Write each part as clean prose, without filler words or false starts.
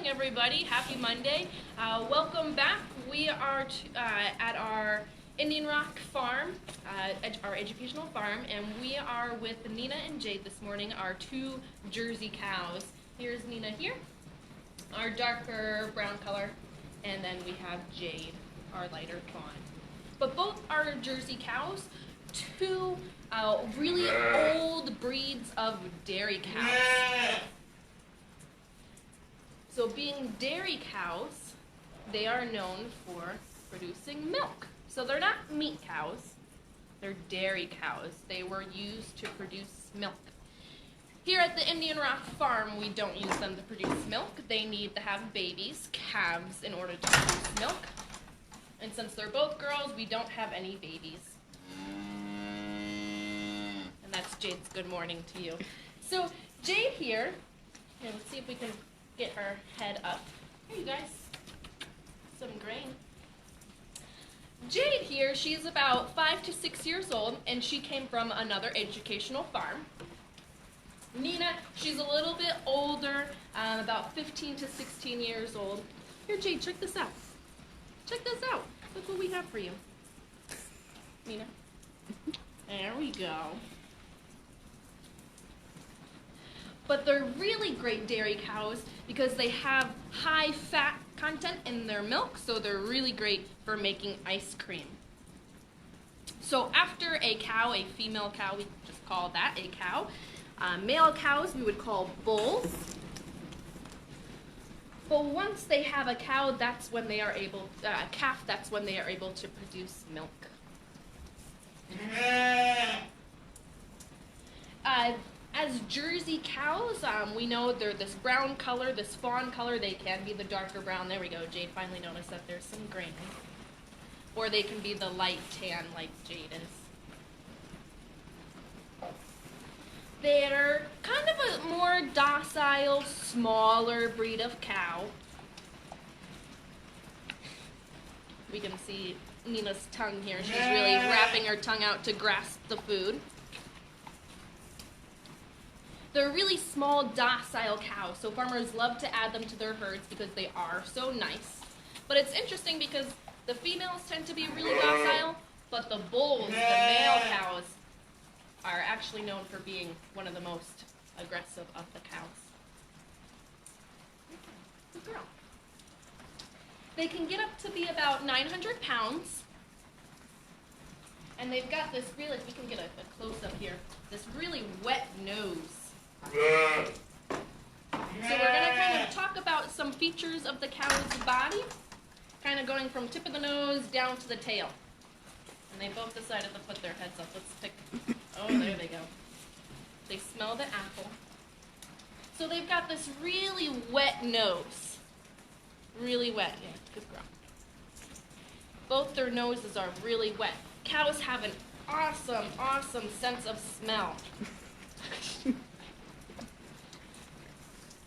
morning, everybody. Happy Monday. Welcome back. We are at our Indian Rock farm, our educational farm, and we are with Nina and Jade this morning, our two Jersey cows. Here's Nina here, our darker brown color, and then we have Jade, our lighter fawn. But both are Jersey cows, two really old breeds of dairy cows. So being dairy cows, they are known for producing milk. So they're not meat cows, they're dairy cows. They were used to produce milk. Here at the Indian Rock farm, we don't use them to produce milk. They need to have babies, calves, in order to produce milk. And since they're both girls, we don't have any babies. And that's Jade's good morning to you. So Jade here, let's see if we can get her head up. Here you guys, some grain. Jade here, she's about 5 to 6 years old, and she came from another educational farm. Nina, she's a little bit older, about 15 to 16 years old. Here, Jade, check this out. Check this out. Look what we have for you. Nina. There we go. But they're really great dairy cows because they have high fat content in their milk, so they're really great for making ice cream. So after a cow, a female cow, we just call that a cow. Male cows we would call bulls. But once they have a cow, that's when they are able, calf, that's when they are able to produce milk. As Jersey cows, we know they're this brown color, this fawn color. They can be the darker brown. There we go. Jade finally noticed that there's some grain. Or they can be the light tan like Jade is. They're kind of a more docile, smaller breed of cow. We can see Nina's tongue here. She's really wrapping her tongue out to grasp the food. They're really small, docile cows, so farmers love to add them to their herds because they are so nice. But it's interesting because the females tend to be really docile, but the bulls, the male cows, are actually known for being one of the most aggressive of the cows. Good girl. They can get up to be about 900 pounds. And they've got this really, we can get a close-up here, this really wet nose. So we're going to kind of talk about some features of the cow's body, kind of going from tip of the nose down to the tail. And they both decided to put their heads up. Let's pick. Oh, there they go. They smell the apple. So they've got this really wet nose. Really wet. Yeah, good girl. Both their noses are really wet. Cows have an awesome, awesome sense of smell.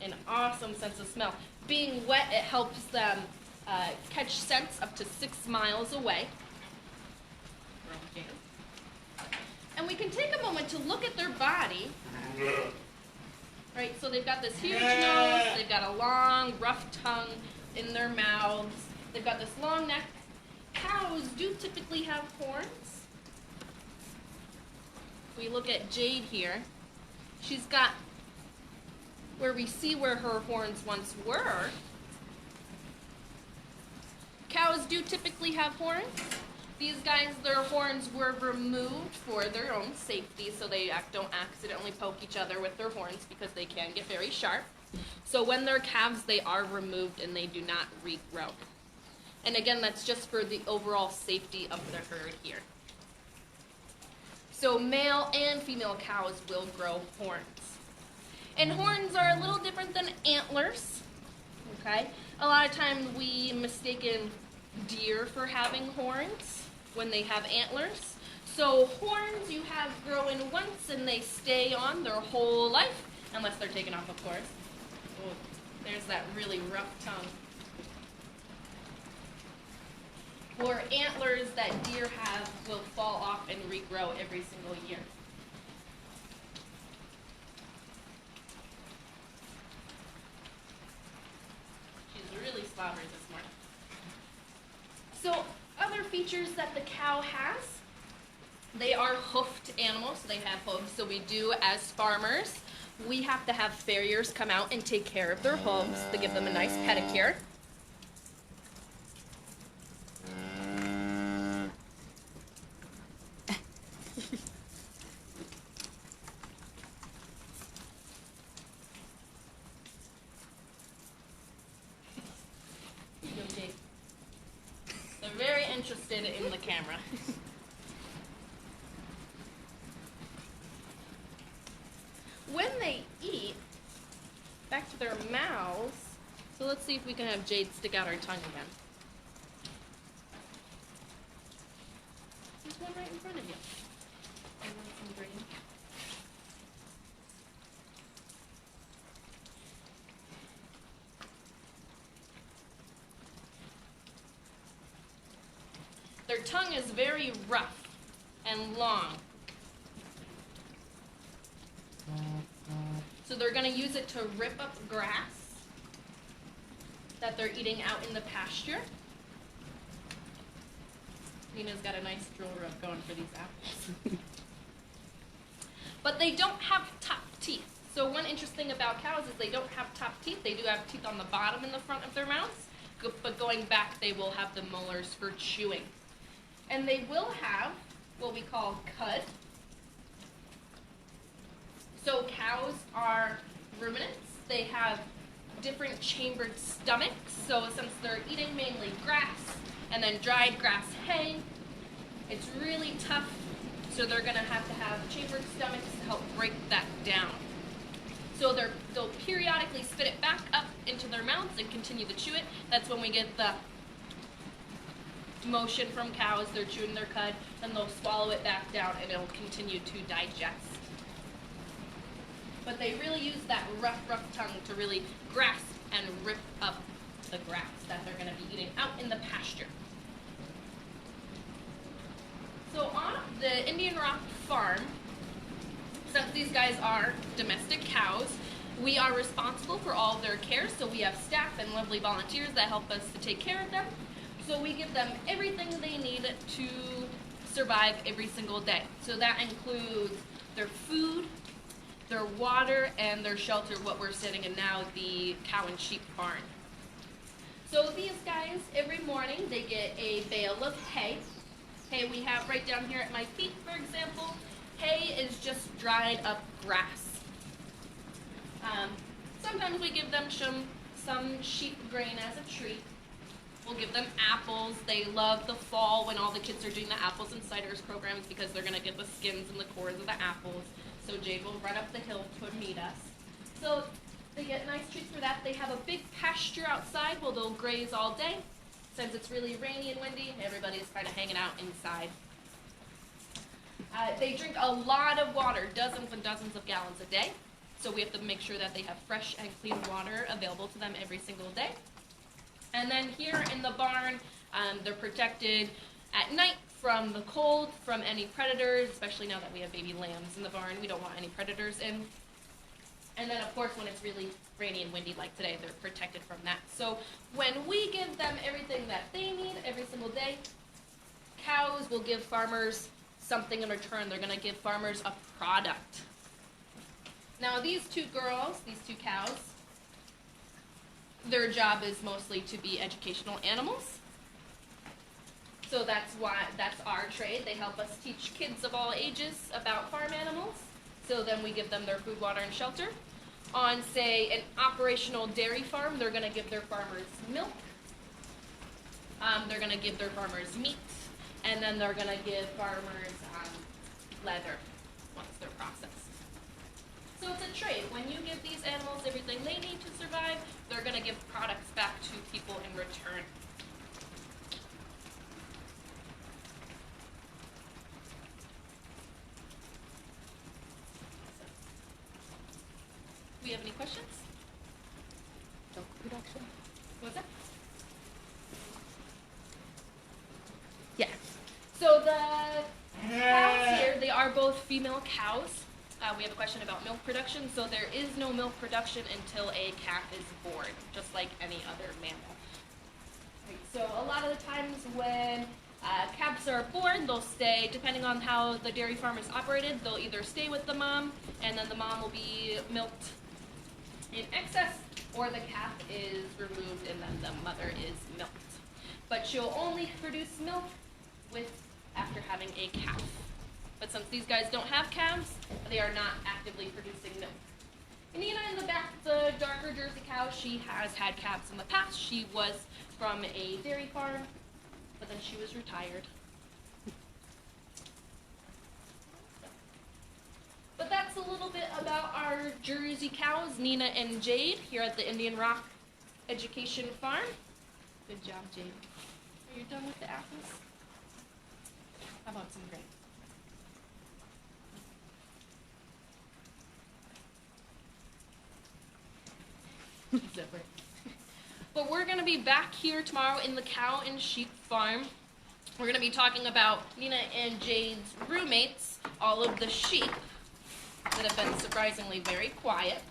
An awesome sense of smell. Being wet, it helps them catch scents up to 6 miles away. And we can take a moment to look at their body. Right, so they've got this huge nose, they've got a long, rough tongue in their mouths, they've got this long neck. Cows do typically have horns. We look at Jade here. She's got where we see where her horns once were. Cows do typically have horns. These guys, their horns were removed for their own safety so they don't accidentally poke each other with their horns because they can get very sharp. So when they're calves, they are removed and they do not regrow. And again, that's just for the overall safety of the herd here. So male and female cows will grow horns. And horns are a little different than antlers, okay? A lot of times we mistaken deer for having horns when they have antlers. So horns you have grow in once and they stay on their whole life, unless they're taken off, of course. Oh, there's that really rough tongue. Or antlers that deer have will fall off and regrow every single year. slobbering this morning. So other features that the cow has, they are hoofed animals, so they have hooves. So we do, as farmers, we have to have farriers come out and take care of their hooves to give them a nice pedicure. They're very interested in the camera. When they eat, back to their mouths, so let's see if we can have Jade stick out her tongue again. There's one right in front of you. I want some green. Their tongue is very rough and long. So they're going to use it to rip up grass that they're eating out in the pasture. Nina's got a nice drill rub going for these apples. But they don't have top teeth. So one interesting about cows is they don't have top teeth. They do have teeth on the bottom and the front of their mouths, but going back they will have the molars for chewing. And they will have what we call cud. So cows are ruminants. They have different chambered stomachs. So since they're eating mainly grass and then dried grass hay, it's really tough. So they're going to have chambered stomachs to help break that down. So they'll periodically spit it back up into their mouths and continue to chew it. That's when we get the motion from cows. They're chewing their cud, and they'll swallow it back down, and it'll continue to digest. But they really use that rough tongue to really grasp and rip up the grass that they're going to be eating out in the pasture. So on the Indian Rock farm, since these guys are domestic cows, we are responsible for all of their care. So we have staff and lovely volunteers that help us to take care of them. So we give them everything they need to survive every single day. So that includes their food, their water, and their shelter, what we're sitting in now, the cow and sheep barn. So these guys, every morning, they get a bale of hay. Hay we have right down here at my feet, for example. Hay is just dried up grass. Sometimes we give them some sheep grain as a treat. We'll give them apples. They love the fall when all the kids are doing the apples and ciders programs because they're going to get the skins and the cores of the apples. So Jade will run up the hill to meet us. So they get nice treats for that. They have a big pasture outside where they'll graze all day. Since it's really rainy and windy, everybody's kind of hanging out inside. They drink a lot of water, dozens and dozens of gallons a day. So we have to make sure that they have fresh and clean water available to them every single day. And then here in the barn, they're protected at night from the cold, from any predators, especially now that we have baby lambs in the barn. We don't want any predators in. And then, of course, when it's really rainy and windy like today, they're protected from that. So when we give them everything that they need every single day, cows will give farmers something in return. They're going to give farmers a product. Now, these two girls, these two cows, their job is mostly to be educational animals. So that's our trade. They help us teach kids of all ages about farm animals. So then we give them their food, water, and shelter. On, say, an operational dairy farm, they're going to give their farmers milk. They're going to give their farmers meat. And then they're going to give farmers leather once they're processed. So it's a trade. When you give these animals everything they need to survive, they're going to give products back to people in return. Do we have any questions? Milk production? What's that? Yes. So the cows here, they are both female cows. We have a question about milk production. So there is no milk production until a calf is born, just like any other mammal. Right, so a lot of the times when calves are born, they'll stay, depending on how the dairy farm is operated, they'll either stay with the mom, and then the mom will be milked in excess, or the calf is removed and then the mother is milked. But she'll only produce milk after having a calf. But since these guys don't have calves, they are not actively producing milk. And Nina in the back, the darker Jersey cow, she has had calves in the past. She was from a dairy farm, but then she was retired. But that's a little bit about our Jersey cows, Nina and Jade, here at the Indian Rock Education Farm. Good job, Jade. Are you done with the apples? How about some grapes? Zipper. But we're going to be back here tomorrow in the cow and sheep farm. We're going to be talking about Nina and Jade's roommates, all of the sheep that have been surprisingly very quiet.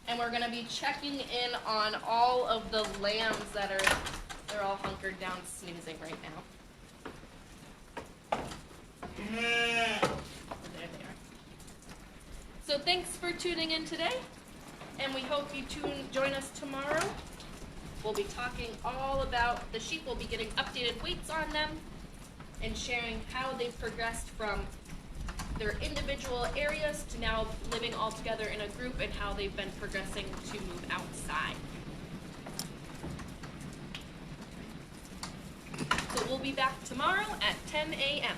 And we're going to be checking in on all of the lambs they're all hunkered down snoozing right now. There they are. So thanks for tuning in today, and we hope you join us tomorrow. We'll be talking all about the sheep. We'll be getting updated weights on them and sharing how they've progressed from their individual areas to now living all together in a group, and how they've been progressing to move outside. So we'll be back tomorrow at 10 a.m.